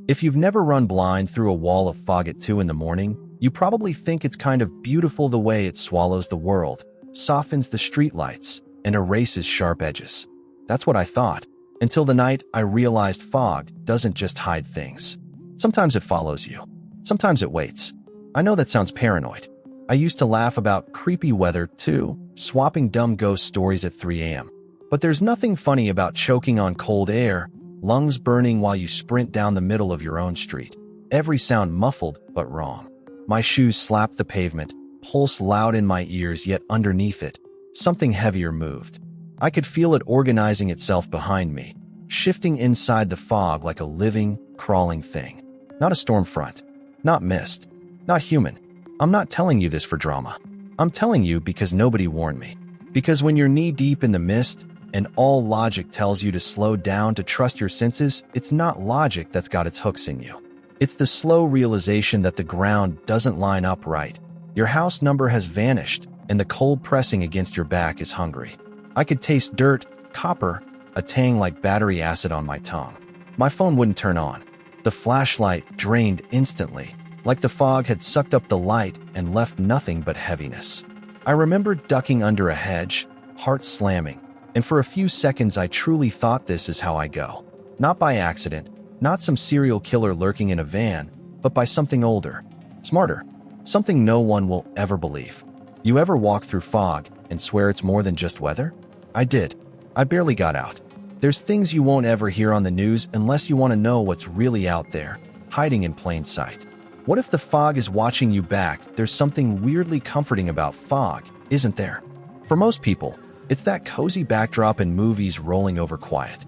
If you've never run blind through a wall of fog at 2 in the morning, you probably think it's kind of beautiful the way it swallows the world, softens the streetlights, and erases sharp edges. That's what I thought, until the night I realized fog doesn't just hide things. Sometimes it follows you. Sometimes it waits. I know that sounds paranoid. I used to laugh about creepy weather too, swapping dumb ghost stories at 3 a.m. But there's nothing funny about choking on cold air, lungs burning while you sprint down the middle of your own street. Every sound muffled but wrong. My shoes slapped the pavement, pulse loud in my ears, yet underneath it, something heavier moved. I could feel it organizing itself behind me, shifting inside the fog like a living, crawling thing. Not a storm front, not mist, not human. I'm not telling you this for drama. I'm telling you because nobody warned me. Because when you're knee-deep in the mist, and all logic tells you to slow down, to trust your senses, it's not logic that's got its hooks in you. It's the slow realization that the ground doesn't line up right. Your house number has vanished, and the cold pressing against your back is hungry. I could taste dirt, copper, a tang like battery acid on my tongue. My phone wouldn't turn on. The flashlight drained instantly, like the fog had sucked up the light and left nothing but heaviness. I remember ducking under a hedge, heart slamming, and for a few seconds I truly thought, this is how I go. Not by accident, not some serial killer lurking in a van, but by something older, smarter, something no one will ever believe. You ever walk through fog and swear it's more than just weather? I did. I barely got out. There's things you won't ever hear on the news unless you want to know what's really out there, hiding in plain sight. What if the fog is watching you back? There's something weirdly comforting about fog, isn't there? For most people, it's that cozy backdrop in movies rolling over quiet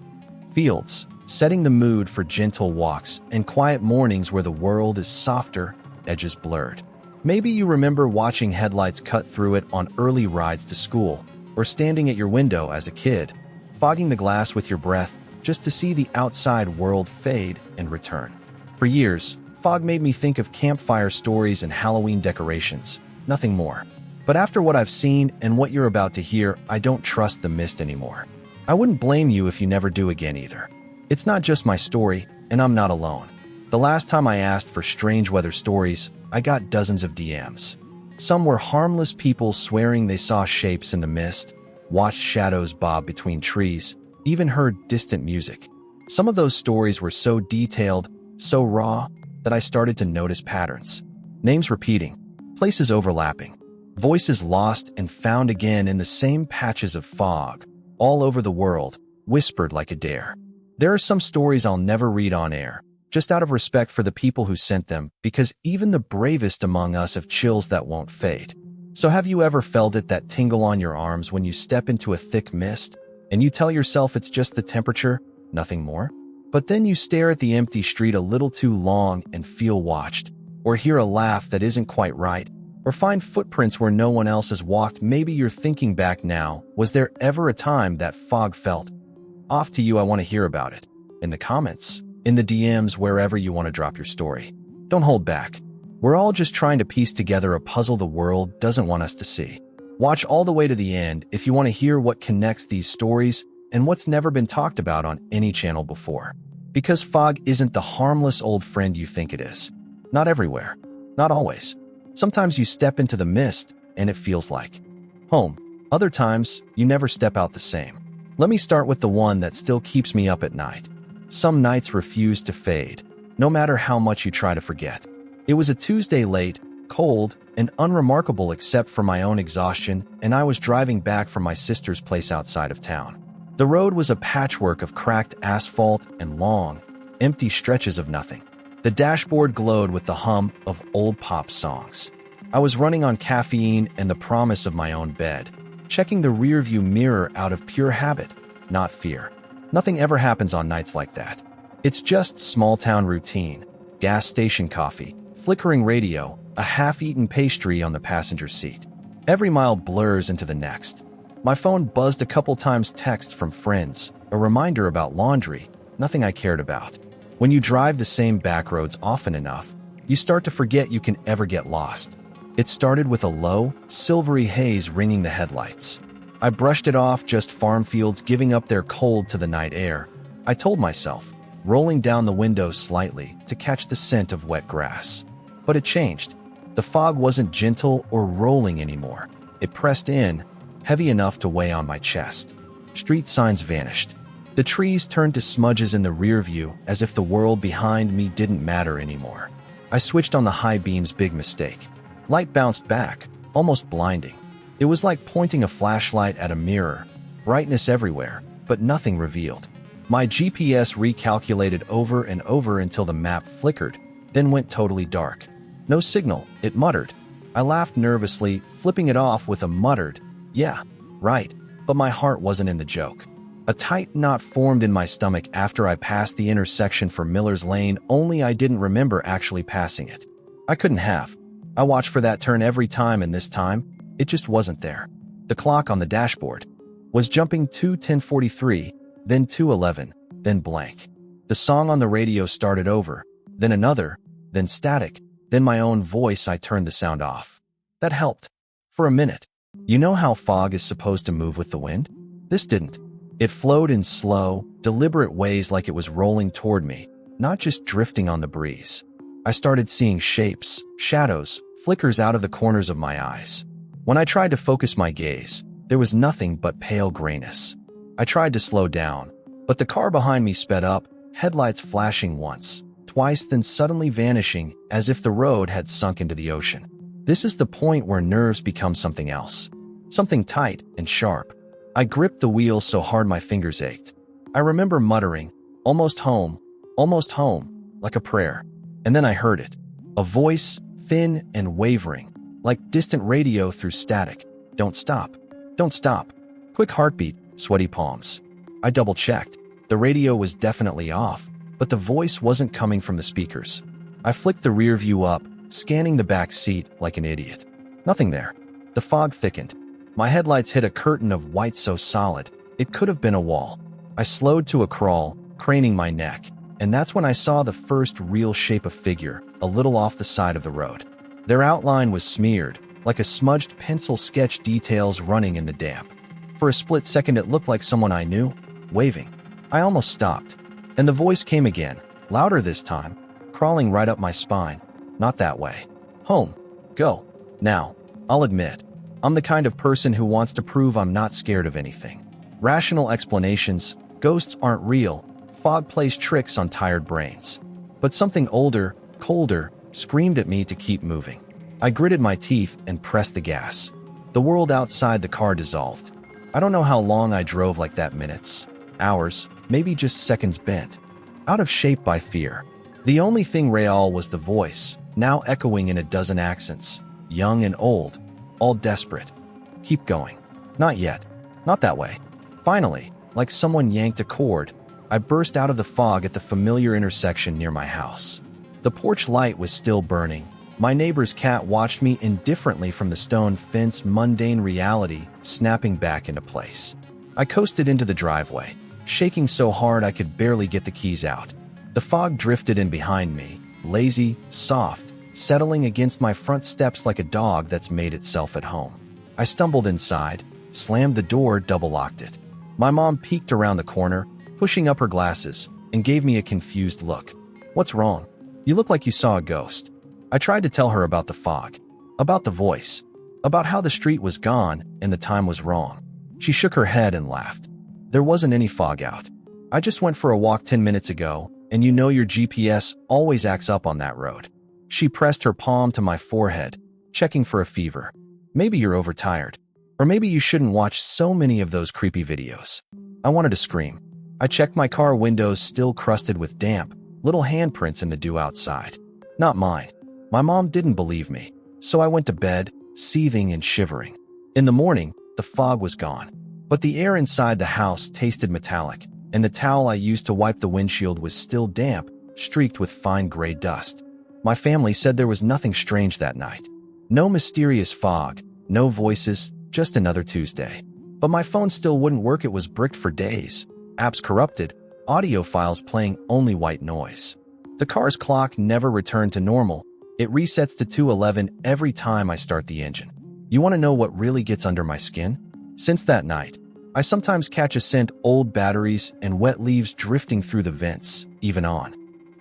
fields, setting the mood for gentle walks and quiet mornings where the world is softer, edges blurred. Maybe you remember watching headlights cut through it on early rides to school, or standing at your window as a kid, fogging the glass with your breath just to see the outside world fade and return. For years, fog made me think of campfire stories and Halloween decorations, nothing more. But after what I've seen and what you're about to hear, I don't trust the mist anymore. I wouldn't blame you if you never do again either. It's not just my story, and I'm not alone. The last time I asked for strange weather stories, I got dozens of DMs. Some were harmless people swearing they saw shapes in the mist, watched shadows bob between trees, even heard distant music. Some of those stories were so detailed, so raw, that I started to notice patterns. Names repeating, places overlapping, voices lost and found again in the same patches of fog, all over the world, whispered like a dare. There are some stories I'll never read on air, just out of respect for the people who sent them, because even the bravest among us have chills that won't fade. So have you ever felt it, that tingle on your arms when you step into a thick mist, and you tell yourself it's just the temperature, nothing more? But then you stare at the empty street a little too long and feel watched, or hear a laugh that isn't quite right, or find footprints where no one else has walked. Maybe you're thinking back now, was there ever a time that fog felt off to you? I want to hear about it. In the comments, in the DMs, wherever you want to drop your story. Don't hold back. We're all just trying to piece together a puzzle the world doesn't want us to see. Watch all the way to the end if you want to hear what connects these stories and what's never been talked about on any channel before. Because fog isn't the harmless old friend you think it is. Not everywhere. Not always. Sometimes you step into the mist and it feels like home. Other times, you never step out the same. Let me start with the one that still keeps me up at night. Some nights refuse to fade, no matter how much you try to forget. It was a Tuesday late, cold, and unremarkable except for my own exhaustion, and I was driving back from my sister's place outside of town. The road was a patchwork of cracked asphalt and long, empty stretches of nothing. The dashboard glowed with the hum of old pop songs. I was running on caffeine and the promise of my own bed, checking the rearview mirror out of pure habit, not fear. Nothing ever happens on nights like that. It's just small-town routine, gas station coffee, flickering radio, a half-eaten pastry on the passenger seat. Every mile blurs into the next. My phone buzzed a couple times, texts from friends, a reminder about laundry, nothing I cared about. When you drive the same back roads often enough, you start to forget you can ever get lost. It started with a low, silvery haze ringing the headlights. I brushed it off, just farm fields giving up their cold to the night air. I told myself, rolling down the window slightly to catch the scent of wet grass. But it changed. The fog wasn't gentle or rolling anymore. It pressed in, heavy enough to weigh on my chest. Street signs vanished. The trees turned to smudges in the rear view as if the world behind me didn't matter anymore. I switched on the high beam's big mistake. Light bounced back, almost blinding. It was like pointing a flashlight at a mirror. Brightness everywhere, but nothing revealed. My GPS recalculated over and over until the map flickered, then went totally dark. No signal, it muttered. I laughed nervously, flipping it off with a muttered, "Yeah, right," but my heart wasn't in the joke. A tight knot formed in my stomach after I passed the intersection for Miller's Lane, only I didn't remember actually passing it. I couldn't have. I watched for that turn every time, and this time, it just wasn't there. The clock on the dashboard was jumping to 10:43, then 2:11, then blank. The song on the radio started over, then another, then static, then my own voice. I turned the sound off. That helped. For a minute. You know how fog is supposed to move with the wind? This didn't. It flowed in slow, deliberate ways, like it was rolling toward me, not just drifting on the breeze. I started seeing shapes, shadows, flickers out of the corners of my eyes. When I tried to focus my gaze, there was nothing but pale grayness. I tried to slow down, but the car behind me sped up, headlights flashing once, twice, then suddenly vanishing as if the road had sunk into the ocean. This is the point where nerves become something else. Something tight and sharp. I gripped the wheel so hard my fingers ached. I remember muttering, almost home, like a prayer. And then I heard it. A voice, thin and wavering, like distant radio through static. Don't stop. Don't stop. Quick heartbeat, sweaty palms. I double-checked. The radio was definitely off, but the voice wasn't coming from the speakers. I flicked the rear view up, scanning the back seat like an idiot. Nothing there. The fog thickened. My headlights hit a curtain of white so solid, it could have been a wall. I slowed to a crawl, craning my neck, and that's when I saw the first real shape of figure, a little off the side of the road. Their outline was smeared, like a smudged pencil sketch, details running in the damp. For a split second it looked like someone I knew, waving. I almost stopped, and the voice came again, louder this time, crawling right up my spine. Not that way. Home. Go. Now. I'll admit, I'm the kind of person who wants to prove I'm not scared of anything. Rational explanations, ghosts aren't real, fog plays tricks on tired brains. But something older, colder, screamed at me to keep moving. I gritted my teeth and pressed the gas. The world outside the car dissolved. I don't know how long I drove like that, minutes, hours, maybe just seconds, bent, out of shape by fear. The only thing real was the voice, now echoing in a dozen accents, young and old, all desperate. Keep going. Not yet. Not that way. Finally, like someone yanked a cord, I burst out of the fog at the familiar intersection near my house. The porch light was still burning. My neighbor's cat watched me indifferently from the stone fence, mundane reality snapping back into place. I coasted into the driveway, shaking so hard I could barely get the keys out. The fog drifted in behind me, lazy, soft, settling against my front steps like a dog that's made itself at home. I stumbled inside, slammed the door, double-locked it. My mom peeked around the corner, pushing up her glasses, and gave me a confused look. "What's wrong? You look like you saw a ghost." I tried to tell her about the fog, about the voice, about how the street was gone and the time was wrong. She shook her head and laughed. "There wasn't any fog out. I just went for a walk 10 minutes ago, and you know your GPS always acts up on that road." She pressed her palm to my forehead, checking for a fever. "Maybe you're overtired. Or maybe you shouldn't watch so many of those creepy videos." I wanted to scream. I checked my car windows, still crusted with damp, little handprints in the dew outside. Not mine. My mom didn't believe me, so I went to bed, seething and shivering. In the morning, the fog was gone, but the air inside the house tasted metallic, and the towel I used to wipe the windshield was still damp, streaked with fine gray dust. My family said there was nothing strange that night. No mysterious fog, no voices, just another Tuesday. But my phone still wouldn't work. It was bricked for days. Apps corrupted, audio files playing only white noise. The car's clock never returned to normal. It resets to 2:11 every time I start the engine. You want to know what really gets under my skin? Since that night, I sometimes catch a scent old batteries and wet leaves drifting through the vents, even on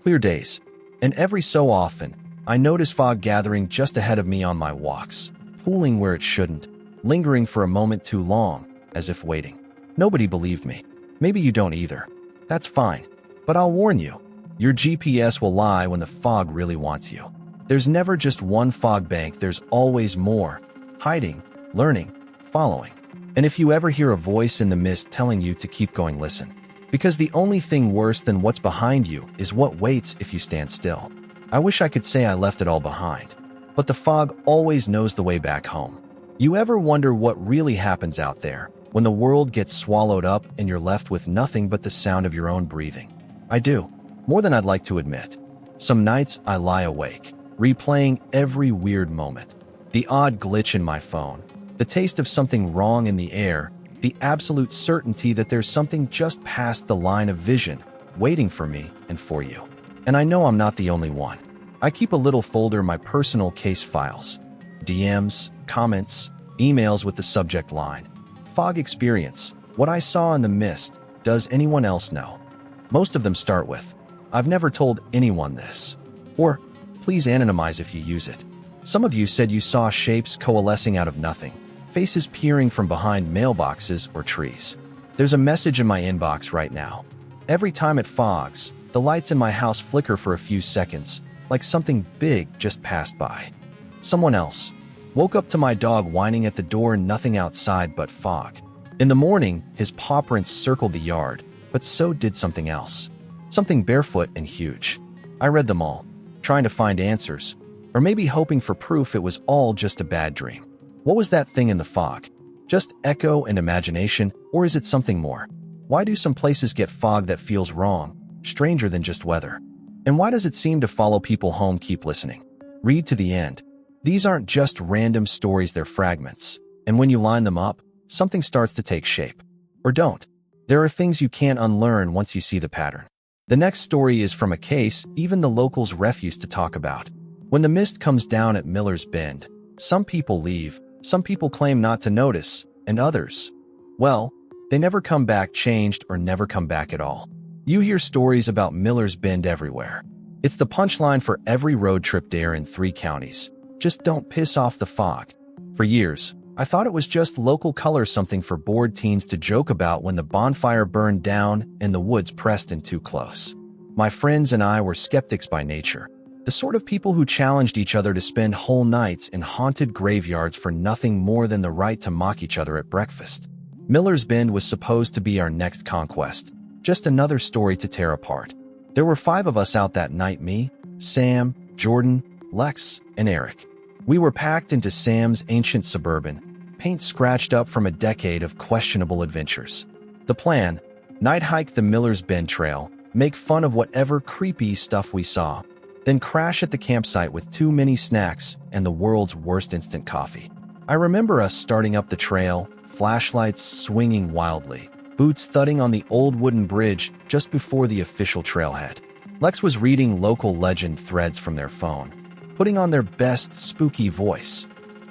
clear days. And every so often, I notice fog gathering just ahead of me on my walks, pooling where it shouldn't, lingering for a moment too long, as if waiting. Nobody believed me. Maybe you don't either. That's fine. But I'll warn you, your GPS will lie when the fog really wants you. There's never just one fog bank, there's always more. Hiding, learning, following. And if you ever hear a voice in the mist telling you to keep going, listen. Because the only thing worse than what's behind you is what waits if you stand still. I wish I could say I left it all behind. But the fog always knows the way back home. You ever wonder what really happens out there when the world gets swallowed up and you're left with nothing but the sound of your own breathing? I do. More than I'd like to admit. Some nights I lie awake, replaying every weird moment. The odd glitch in my phone, the taste of something wrong in the air, the absolute certainty that there's something just past the line of vision, waiting for me and for you. And I know I'm not the only one. I keep a little folder in my personal case files. DMs, comments, emails with the subject line. Fog experience. What I saw in the mist. Does anyone else know? Most of them start with, I've never told anyone this. Or, please anonymize if you use it. Some of you said you saw shapes coalescing out of nothing. Faces peering from behind mailboxes or trees. There's a message in my inbox right now. Every time it fogs, the lights in my house flicker for a few seconds, like something big just passed by. Someone else. Woke up to my dog whining at the door and nothing outside but fog. In the morning, his paw prints circled the yard, but so did something else. Something barefoot and huge. I read them all, trying to find answers, or maybe hoping for proof it was all just a bad dream. What was that thing in the fog? Just echo and imagination, or is it something more? Why do some places get fog that feels wrong, stranger than just weather? And why does it seem to follow people home? Keep listening. Read to the end. These aren't just random stories, they're fragments. And when you line them up, something starts to take shape. Or don't. There are things you can't unlearn once you see the pattern. The next story is from a case even the locals refuse to talk about. When the mist comes down at Miller's Bend, some people leave. Some people claim not to notice, and others, well, they never come back changed or never come back at all. You hear stories about Miller's Bend everywhere. It's the punchline for every road trip there in 3 counties. Just don't piss off the fog. For years, I thought it was just local color, something for bored teens to joke about when the bonfire burned down and the woods pressed in too close. My friends and I were skeptics by nature. The sort of people who challenged each other to spend whole nights in haunted graveyards for nothing more than the right to mock each other at breakfast. Miller's Bend was supposed to be our next conquest, just another story to tear apart. There were 5 of us out that night: me, Sam, Jordan, Lex, and Eric. We were packed into Sam's ancient Suburban, paint scratched up from a decade of questionable adventures. The plan: night hike the Miller's Bend Trail, make fun of whatever creepy stuff we saw, then crash at the campsite with too many snacks and the world's worst instant coffee. I remember us starting up the trail, flashlights swinging wildly, boots thudding on the old wooden bridge just before the official trailhead. Lex was reading local legend threads from their phone, putting on their best spooky voice.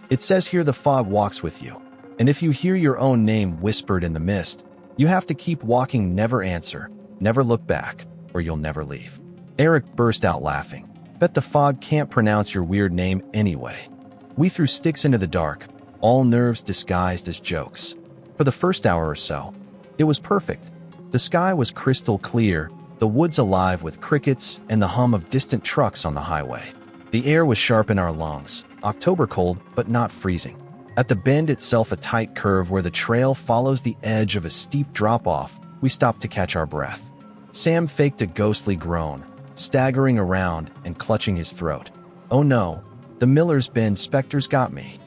It says here the fog walks with you, and if you hear your own name whispered in the mist, you have to keep walking, never answer, never look back, or you'll never leave. Eric burst out laughing. Bet the fog can't pronounce your weird name anyway. We threw sticks into the dark, all nerves disguised as jokes. For the first hour or so, it was perfect. The sky was crystal clear, the woods alive with crickets and the hum of distant trucks on the highway. The air was sharp in our lungs, October cold but not freezing. At the bend itself, a tight curve where the trail follows the edge of a steep drop-off, we stopped to catch our breath. Sam faked a ghostly groan, staggering around and clutching his throat. Oh no, the Miller's Bend specters got me.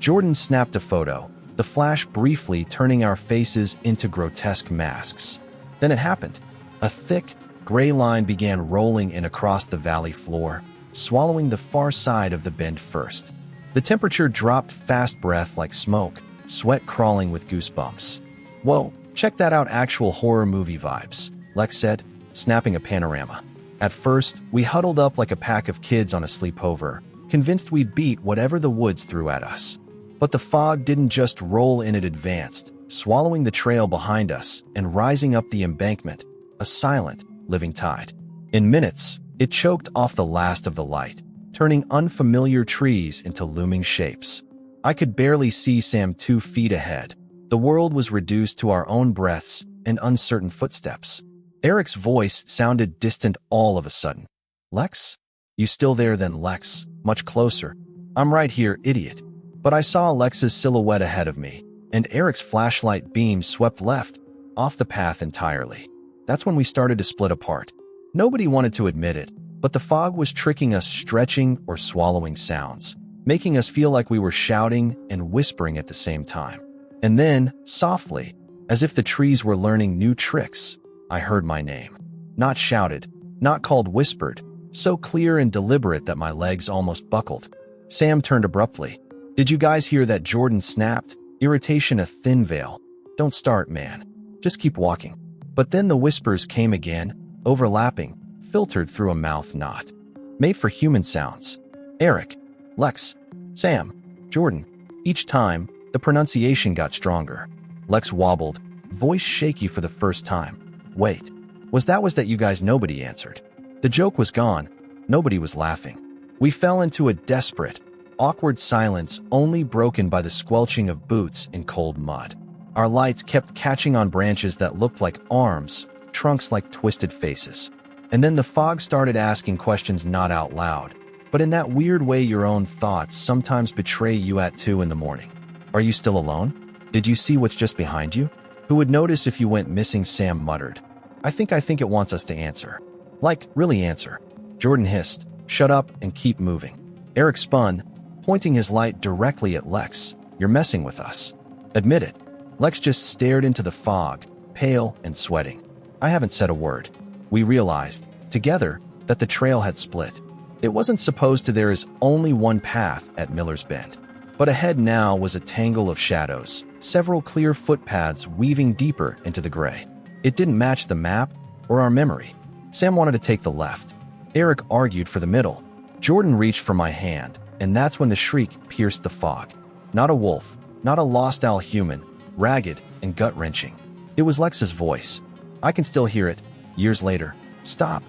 Jordan snapped a photo, the flash briefly turning our faces into grotesque masks. Then it happened. A thick, gray line began rolling in across the valley floor, swallowing the far side of the bend first. The temperature dropped, fast breath like smoke, sweat crawling with goosebumps. Whoa, check that out, actual horror movie vibes, Lex said, snapping a panorama. At first, we huddled up like a pack of kids on a sleepover, convinced we'd beat whatever the woods threw at us. But the fog didn't just roll in, it advanced, swallowing the trail behind us and rising up the embankment, a silent, living tide. In minutes, it choked off the last of the light, turning unfamiliar trees into looming shapes. I could barely see Sam 2 feet ahead. The world was reduced to our own breaths and uncertain footsteps. Eric's voice sounded distant all of a sudden. "Lex? You still there then, Lex?" Much closer. "I'm right here, idiot." But I saw Lex's silhouette ahead of me, and Eric's flashlight beam swept left, off the path entirely. That's when we started to split apart. Nobody wanted to admit it, but the fog was tricking us, stretching or swallowing sounds, making us feel like we were shouting and whispering at the same time. And then, softly, as if the trees were learning new tricks, I heard my name. Not shouted, not called, whispered, so clear and deliberate that my legs almost buckled. Sam turned abruptly. "Did you guys hear that?" Jordan snapped, irritation a thin veil. "Don't start, man. Just keep walking." But then the whispers came again, overlapping, filtered through a mouth knot. Made for human sounds. "Eric, Lex, Sam, Jordan." Each time, the pronunciation got stronger. Lex wobbled, voice shaky for the first time. "Wait, was that you guys?" Nobody answered. The joke was gone. Nobody was laughing. We fell into a desperate, awkward silence only broken by the squelching of boots in cold mud. Our lights kept catching on branches that looked like arms, trunks like twisted faces. And then the fog started asking questions, not out loud, but in that weird way your own thoughts sometimes betray you at 2 in the morning. "Are you still alone? Did you see what's just behind you? Who would notice if you went missing?" Sam muttered. I think it wants us to answer. Like, really answer." Jordan hissed, "Shut up and keep moving." Eric spun, pointing his light directly at Lex. "You're messing with us. Admit it." Lex just stared into the fog, pale and sweating. I haven't said a word. We realized, together, that the trail had split. It wasn't supposed to. There is only one path at Miller's Bend. But ahead now was a tangle of shadows, several clear footpaths weaving deeper into the gray. It didn't match the map or our memory. Sam wanted to take the left. Eric argued for the middle. Jordan reached for my hand, and that's when the shriek pierced the fog. Not a wolf, not a lost owl, human, ragged and gut-wrenching. It was Lex's voice. I can still hear it, years later. "Stop.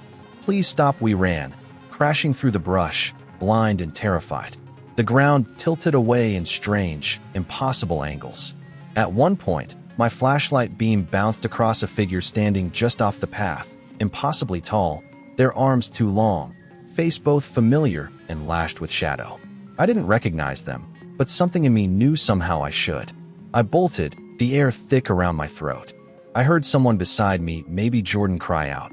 Please stop." We ran, crashing through the brush, blind and terrified. The ground tilted away in strange, impossible angles. At one point, my flashlight beam bounced across a figure standing just off the path, impossibly tall, their arms too long, face both familiar and lashed with shadow. I didn't recognize them, but something in me knew somehow I should. I bolted, the air thick around my throat. I heard someone beside me, maybe Jordan, cry out,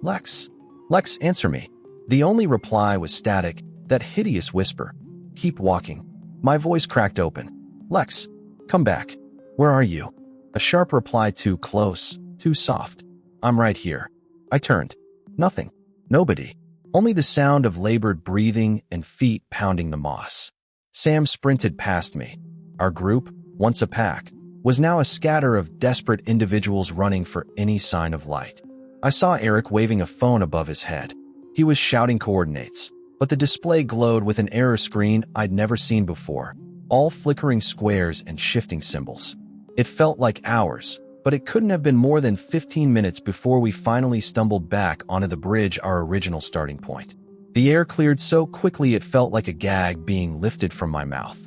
"Lex! Lex, answer me!" The only reply was static, that hideous whisper, "Keep walking." My voice cracked open. "Lex, come back. Where are you?" A sharp reply, too close, too soft. "I'm right here." I turned. Nothing. Nobody. Only the sound of labored breathing and feet pounding the moss. Sam sprinted past me. Our group, once a pack, was now a scatter of desperate individuals running for any sign of light. I saw Eric waving a phone above his head. He was shouting coordinates, but the display glowed with an error screen I'd never seen before, all flickering squares and shifting symbols. It felt like hours, but it couldn't have been more than 15 minutes before we finally stumbled back onto the bridge, our original starting point. The air cleared so quickly it felt like a gag being lifted from my mouth.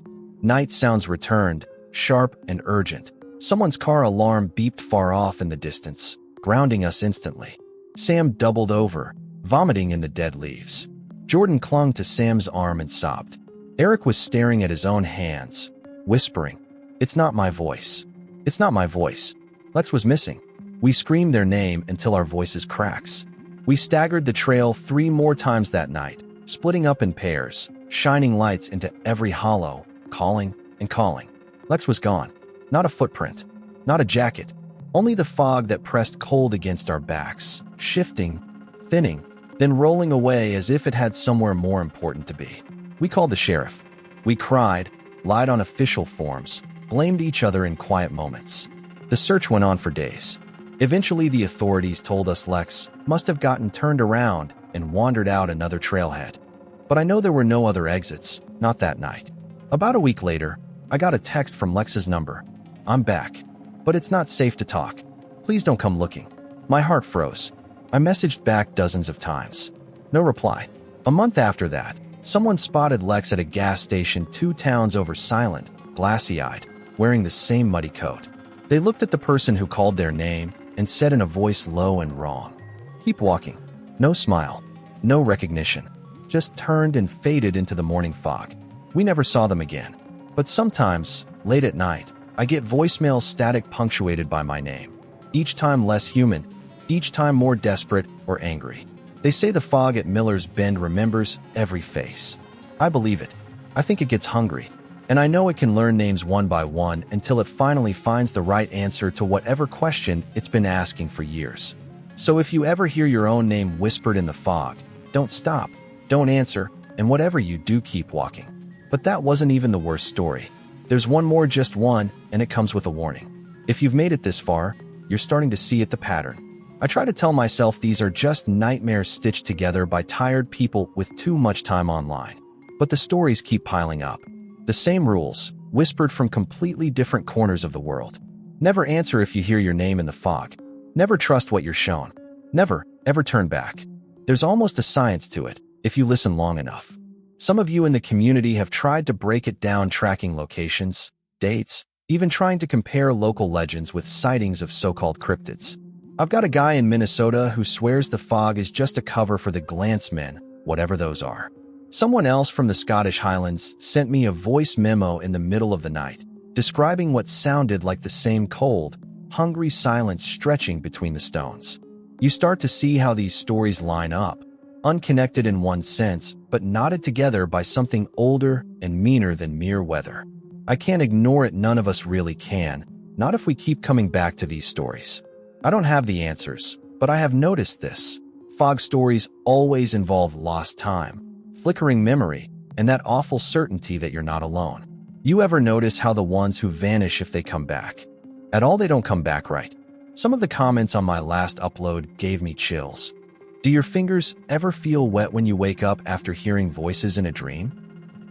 Night sounds returned, sharp and urgent. Someone's car alarm beeped far off in the distance, grounding us instantly. Sam doubled over, vomiting in the dead leaves. Jordan clung to Sam's arm and sobbed. Eric was staring at his own hands, whispering, "It's not my voice. It's not my voice." Lex was missing. We screamed their name until our voices cracks. We staggered the trail 3 more times that night, splitting up in pairs, shining lights into every hollow, calling and calling. Lex was gone. Not a footprint. Not a jacket. Only the fog that pressed cold against our backs, shifting, thinning, then rolling away as if it had somewhere more important to be. We called the sheriff. We cried, lied on official forms, blamed each other in quiet moments. The search went on for days. Eventually, the authorities told us Lex must have gotten turned around and wandered out another trailhead. But I know there were no other exits, not that night. About a week later, I got a text from Lex's number. "I'm back. But it's not safe to talk. Please don't come looking. My heart froze. I messaged back dozens of times. No reply. A month after that, someone spotted Lex at a gas station 2 towns over, silent, glassy-eyed, wearing the same muddy coat. They looked at the person who called their name and said in a voice low and wrong, "Keep walking." No smile, no recognition, just turned and faded into the morning fog. We never saw them again. But sometimes, late at night, I get voicemails static punctuated by my name. Each time less human, each time more desperate or angry. They say the fog at Miller's Bend remembers every face. I believe it. I think it gets hungry. And I know it can learn names one by one until it finally finds the right answer to whatever question it's been asking for years. So if you ever hear your own name whispered in the fog, don't stop, don't answer, and whatever you do, keep walking. But that wasn't even the worst story. There's one more, just one, and it comes with a warning. If you've made it this far, you're starting to see the pattern. I try to tell myself these are just nightmares stitched together by tired people with too much time online. But the stories keep piling up. The same rules, whispered from completely different corners of the world. Never answer if you hear your name in the fog. Never trust what you're shown. Never, ever turn back. There's almost a science to it, if you listen long enough. Some of you in the community have tried to break it down, tracking locations, dates, even trying to compare local legends with sightings of so-called cryptids. I've got a guy in Minnesota who swears the fog is just a cover for the glance men, whatever those are. Someone else from the Scottish Highlands sent me a voice memo in the middle of the night, describing what sounded like the same cold, hungry silence stretching between the stones. You start to see how these stories line up, unconnected in one sense, but knotted together by something older and meaner than mere weather. I can't ignore it, none of us really can, not if we keep coming back to these stories. I don't have the answers, but I have noticed this. Fog stories always involve lost time, flickering memory, and that awful certainty that you're not alone. You ever notice how the ones who vanish, if they come back at all, they don't come back right? Some of the comments on my last upload gave me chills. Do your fingers ever feel wet when you wake up after hearing voices in a dream?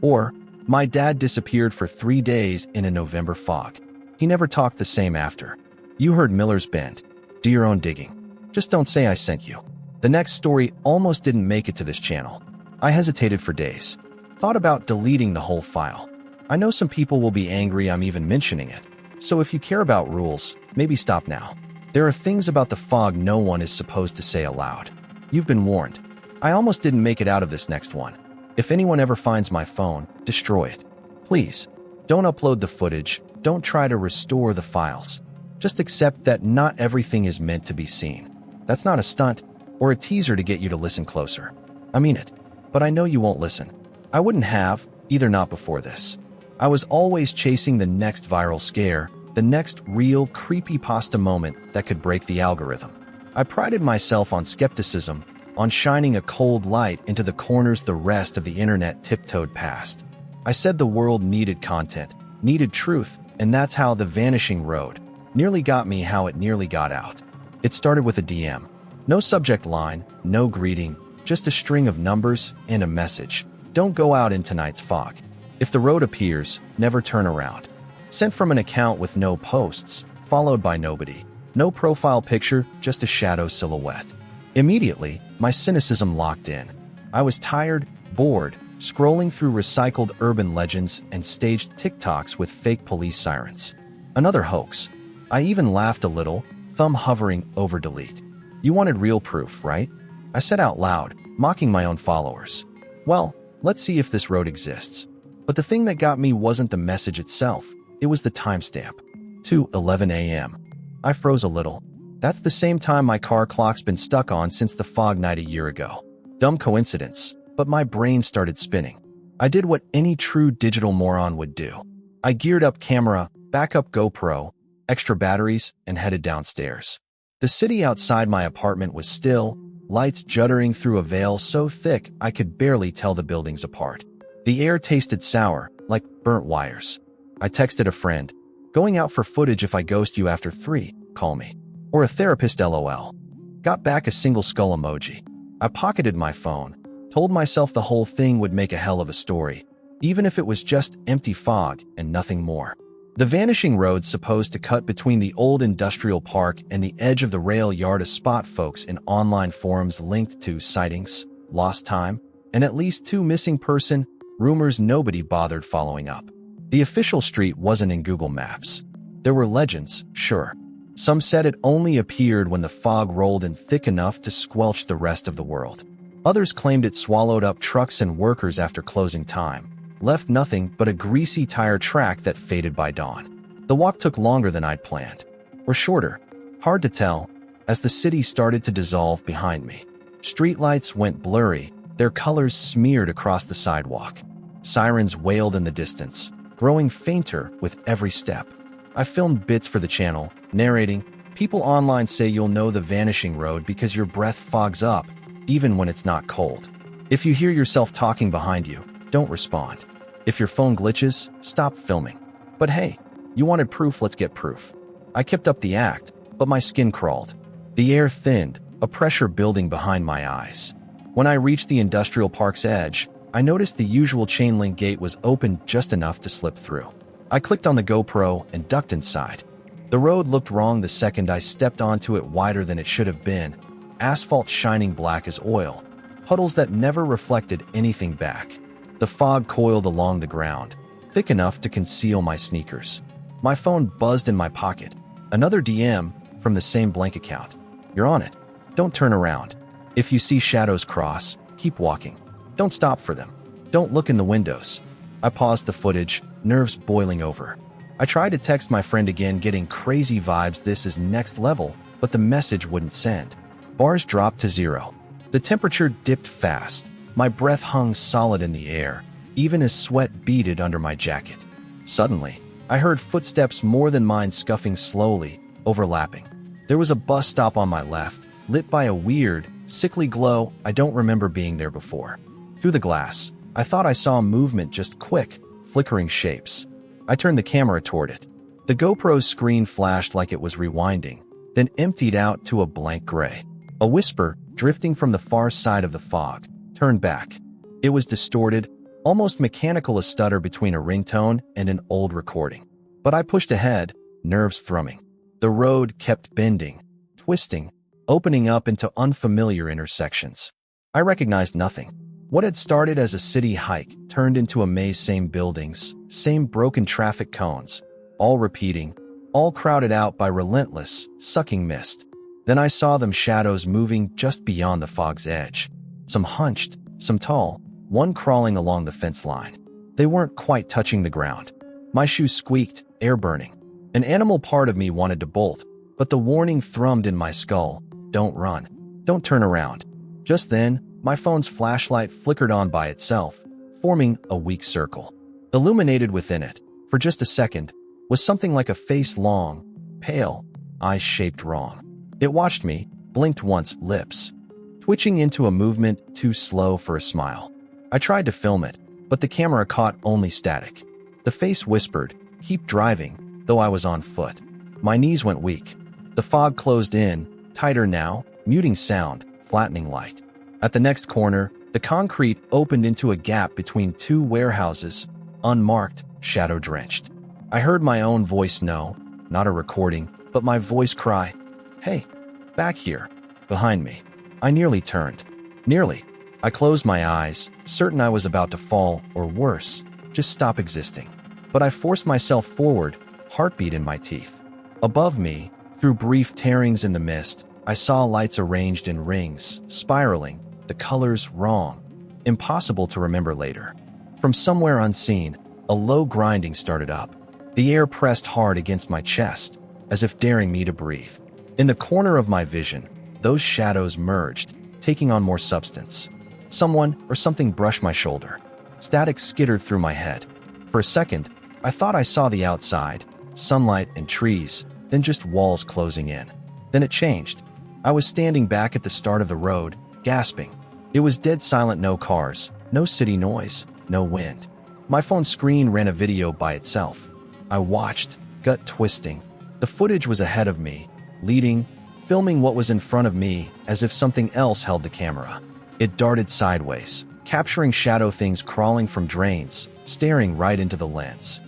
Or, my dad disappeared for 3 days in a November fog. He never talked the same after. You heard Miller's Bend. Do your own digging. Just don't say I sent you. The next story almost didn't make it to this channel. I hesitated for days. Thought about deleting the whole file. I know some people will be angry I'm even mentioning it. So if you care about rules, maybe stop now. There are things about the fog no one is supposed to say aloud. You've been warned. I almost didn't make it out of this next one. If anyone ever finds my phone, destroy it. Please. Don't upload the footage. Don't try to restore the files. Just accept that not everything is meant to be seen. That's not a stunt or a teaser to get you to listen closer. I mean it. But I know you won't listen. I wouldn't have, either, not before this. I was always chasing the next viral scare, the next real creepypasta moment that could break the algorithm. I prided myself on skepticism, on shining a cold light into the corners the rest of the internet tiptoed past. I said the world needed content, needed truth, and that's how the vanishing road nearly got me how it nearly got out. It started with a DM. No subject line, no greeting, just a string of numbers and a message. Don't go out in tonight's fog. If the road appears, never turn around. Sent from an account with no posts, followed by nobody. No profile picture, just a shadow silhouette. Immediately, my cynicism locked in. I was tired, bored, scrolling through recycled urban legends and staged TikToks with fake police sirens. Another hoax. I even laughed a little, thumb hovering over delete. You wanted real proof, right? I said out loud, mocking my own followers. Well, let's see if this road exists. But the thing that got me wasn't the message itself. It was the timestamp. 2:11 a.m. I froze a little. That's the same time my car clock's been stuck on since the fog night a year ago. Dumb coincidence, but my brain started spinning. I did what any true digital moron would do. I geared up camera, backup GoPro, extra batteries, and headed downstairs. The city outside my apartment was still, lights juddering through a veil so thick I could barely tell the buildings apart. The air tasted sour, like burnt wires. I texted a friend, "Going out for footage if I ghost you after 3, call me." Or a therapist, LOL. Got back a single skull emoji. I pocketed my phone, told myself the whole thing would make a hell of a story, even if it was just empty fog and nothing more. The vanishing road's supposed to cut between the old industrial park and the edge of the rail yard, a spot folks in online forums linked to sightings, lost time, and at least 2 missing person rumors nobody bothered following up. The official street wasn't in Google Maps. There were legends, sure. Some said it only appeared when the fog rolled in thick enough to squelch the rest of the world. Others claimed it swallowed up trucks and workers after closing time, left nothing but a greasy tire track that faded by dawn. The walk took longer than I'd planned. Or shorter. Hard to tell, as the city started to dissolve behind me. Streetlights went blurry, their colors smeared across the sidewalk. Sirens wailed in the distance, growing fainter with every step. I filmed bits for the channel, narrating, "People online say you'll know the vanishing road because your breath fogs up, even when it's not cold. If you hear yourself talking behind you, don't respond. If your phone glitches, stop filming. But hey, you wanted proof, let's get proof." I kept up the act, but my skin crawled. The air thinned, a pressure building behind my eyes. When I reached the industrial park's edge, I noticed the usual chain link gate was open just enough to slip through. I clicked on the GoPro and ducked inside. The road looked wrong the second I stepped onto it, wider than it should have been, asphalt shining black as oil, puddles that never reflected anything back. The fog coiled along the ground, thick enough to conceal my sneakers. My phone buzzed in my pocket. Another DM from the same blank account. "You're on it. Don't turn around. If you see shadows cross, keep walking. Don't stop for them. Don't look in the windows." I paused the footage, nerves boiling over. I tried to text my friend again, getting crazy vibes, this is next level, but the message wouldn't send. Bars dropped to 0. The temperature dipped fast. My breath hung solid in the air, even as sweat beaded under my jacket. Suddenly, I heard footsteps more than mine scuffing slowly, overlapping. There was a bus stop on my left, lit by a weird, sickly glow. I don't remember being there before. Through the glass, I thought I saw movement, just quick, flickering shapes. I turned the camera toward it. The GoPro's screen flashed like it was rewinding, then emptied out to a blank gray. A whisper, drifting from the far side of the fog, turned back. It was distorted, almost mechanical, a stutter between a ringtone and an old recording. But I pushed ahead, nerves thrumming. The road kept bending, twisting, opening up into unfamiliar intersections. I recognized nothing. What had started as a city hike turned into a maze, same buildings, same broken traffic cones, all repeating, all crowded out by relentless, sucking mist. Then I saw them, shadows moving just beyond the fog's edge. Some hunched, some tall, one crawling along the fence line. They weren't quite touching the ground. My shoes squeaked, air burning. An animal part of me wanted to bolt, but the warning thrummed in my skull, "Don't run. Don't turn around." Just then, my phone's flashlight flickered on by itself, forming a weak circle. Illuminated within it, for just a second, was something like a face, long, pale, eyes shaped wrong. It watched me, blinked once, lips twitching into a movement too slow for a smile. I tried to film it, but the camera caught only static. The face whispered, "Keep driving," though I was on foot. My knees went weak. The fog closed in, tighter now, muting sound, flattening light. At the next corner, the concrete opened into a gap between 2 warehouses, unmarked, shadow-drenched. I heard my own voice, no, not a recording, but my voice cry, "Hey, back here," behind me. I nearly turned. Nearly. I closed my eyes, certain I was about to fall, or worse, just stop existing. But I forced myself forward, heartbeat in my teeth. Above me, through brief tearings in the mist, I saw lights arranged in rings, spiraling, the colors wrong, impossible to remember later. From somewhere unseen, a low grinding started up. The air pressed hard against my chest, as if daring me to breathe. In the corner of my vision, those shadows merged, taking on more substance. Someone or something brushed my shoulder. Static skittered through my head. For a second, I thought I saw the outside, sunlight and trees, then just walls closing in. Then it changed. I was standing back at the start of the road, gasping. It was dead silent, no cars, no city noise, no wind. My phone screen ran a video by itself. I watched, gut twisting. The footage was ahead of me, leading, filming what was in front of me as if something else held the camera. It darted sideways, capturing shadow things crawling from drains, staring right into the lens.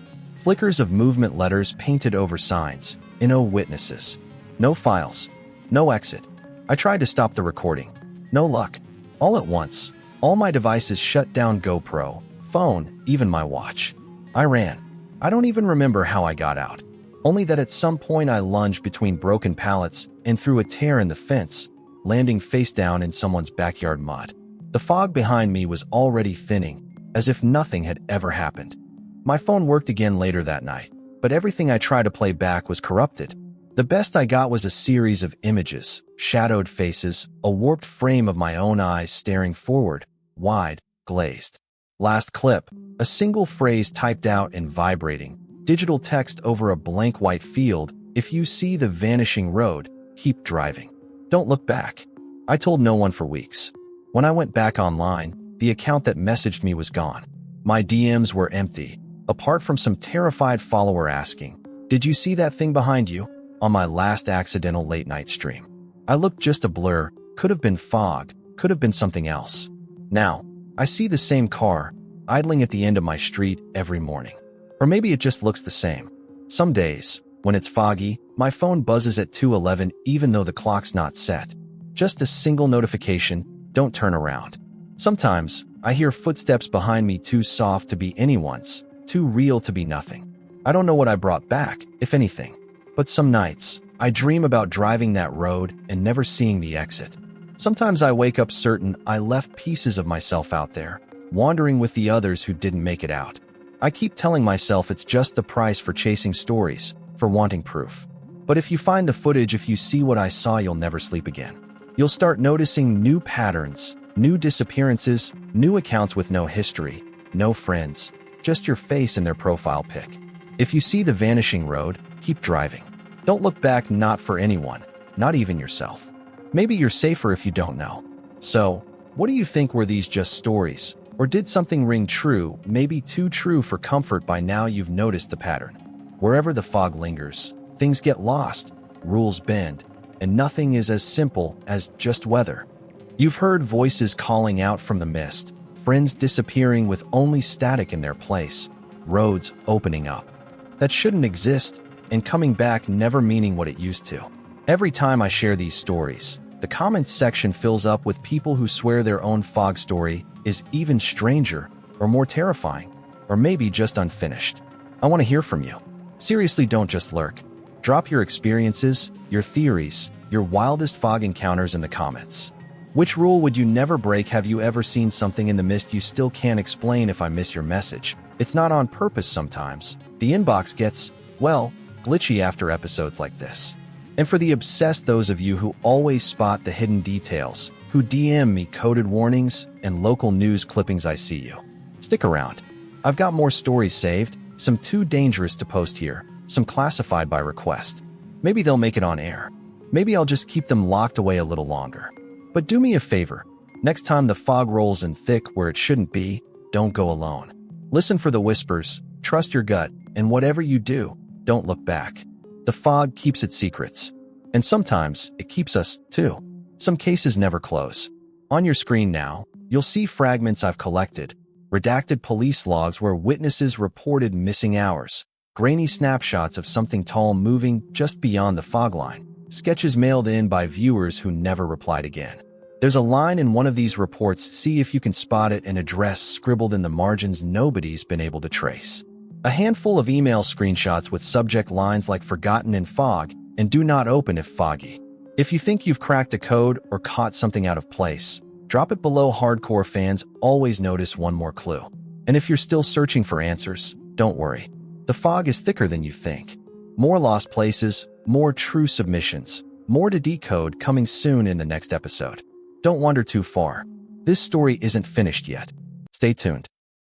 Flickers of movement, letters painted over signs. No witnesses. No files. No exit. I tried to stop the recording. No luck. All at once, all my devices shut down: GoPro, phone, even my watch. I ran. I don't even remember how I got out. Only that at some point I lunged between broken pallets and through a tear in the fence, landing face down in someone's backyard mud. The fog behind me was already thinning, as if nothing had ever happened. My phone worked again later that night, but everything I tried to play back was corrupted. The best I got was a series of images, shadowed faces, a warped frame of my own eyes staring forward, wide, glazed. Last clip, a single phrase typed out and vibrating, digital text over a blank white field: if you see the vanishing road, keep driving. Don't look back. I told no one for weeks. When I went back online, the account that messaged me was gone. My DMs were empty, apart from some terrified follower asking, "Did you see that thing behind you?" on my last accidental late-night stream. I looked just a blur, could have been fog, could have been something else. Now, I see the same car, idling at the end of my street every morning. Or maybe it just looks the same. Some days, when it's foggy, my phone buzzes at 2:11 even though the clock's not set. Just a single notification: don't turn around. Sometimes, I hear footsteps behind me too soft to be anyone's, too real to be nothing. I don't know what I brought back, if anything. But some nights, I dream about driving that road and never seeing the exit. Sometimes I wake up certain I left pieces of myself out there, wandering with the others who didn't make it out. I keep telling myself it's just the price for chasing stories, for wanting proof. But if you find the footage, if you see what I saw, you'll never sleep again. You'll start noticing new patterns, new disappearances, new accounts with no history, no friends, just your face and their profile pic. If you see the vanishing road, keep driving. Don't look back, not for anyone, not even yourself. Maybe you're safer if you don't know. So, what do you think? Were these just stories? Or did something ring true, maybe too true for comfort? By now you've noticed the pattern. Wherever the fog lingers, things get lost, rules bend, and nothing is as simple as just weather. You've heard voices calling out from the mist, friends disappearing with only static in their place, roads opening up that shouldn't exist, and coming back never meaning what it used to. Every time I share these stories, the comments section fills up with people who swear their own fog story is even stranger, or more terrifying, or maybe just unfinished. I want to hear from you. Seriously, don't just lurk. Drop your experiences, your theories, your wildest fog encounters in the comments. Which rule would you never break? Have you ever seen something in the mist you still can't explain? If I miss your message, it's not on purpose. Sometimes the inbox gets, well, glitchy after episodes like this. And for the obsessed, those of you who always spot the hidden details, who DM me coded warnings and local news clippings, I see you. Stick around. I've got more stories saved, some too dangerous to post here, some classified by request. Maybe they'll make it on air. Maybe I'll just keep them locked away a little longer. But do me a favor. Next time the fog rolls in thick where it shouldn't be, don't go alone. Listen for the whispers, trust your gut, and whatever you do, don't look back. The fog keeps its secrets. And sometimes, it keeps us, too. Some cases never close. On your screen now, you'll see fragments I've collected, redacted police logs where witnesses reported missing hours, grainy snapshots of something tall moving just beyond the fog line, sketches mailed in by viewers who never replied again. There's a line in one of these reports, see if you can spot it, an address scribbled in the margins nobody's been able to trace. A handful of email screenshots with subject lines like "forgotten in fog" and "do not open if foggy." If you think you've cracked a code or caught something out of place, drop it below. Hardcore fans always notice one more clue. And if you're still searching for answers, don't worry. The fog is thicker than you think. More lost places, more true submissions, more to decode coming soon in the next episode. Don't wander too far. This story isn't finished yet. Stay tuned.